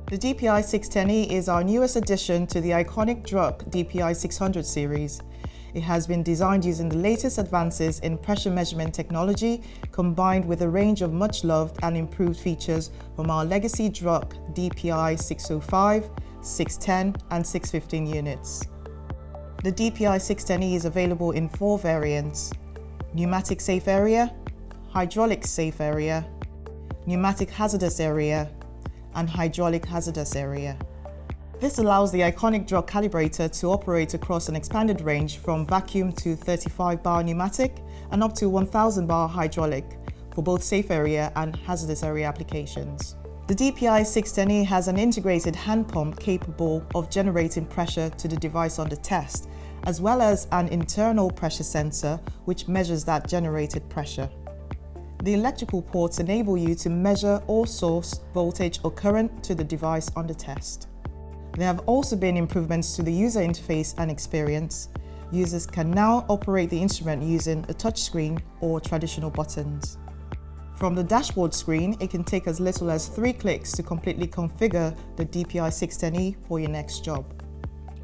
The DPI610E is our newest addition to the iconic Druck DPI600 series. It has been designed using the latest advances in pressure measurement technology, combined with a range of much-loved and improved features from our legacy Druck DPI605, 610 and 615 units. The DPI610E is available in 4 variants: pneumatic safe area, hydraulic safe area, pneumatic hazardous area, and hydraulic hazardous area. This allows the iconic Druck calibrator to operate across an expanded range from vacuum to 35 bar pneumatic and up to 1000 bar hydraulic for both safe area and hazardous area applications. The DPI610E has an integrated hand pump capable of generating pressure to the device under test, as well as an internal pressure sensor which measures that generated pressure. The electrical ports enable you to measure or source voltage or current to the device under test. There have also been improvements to the user interface and experience. Users can now operate the instrument using a touchscreen or traditional buttons. From the dashboard screen, it can take as little as 3 clicks to completely configure the DPI610E for your next job.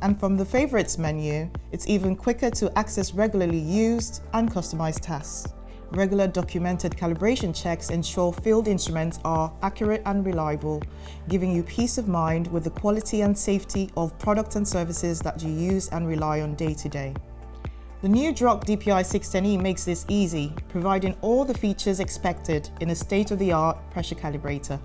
And from the Favorites menu, it's even quicker to access regularly used and customized tasks. Regular documented calibration checks ensure field instruments are accurate and reliable, giving you peace of mind with the quality and safety of products and services that you use and rely on day to day. The new Druck DPI610E makes this easy, providing all the features expected in a state-of-the-art pressure calibrator.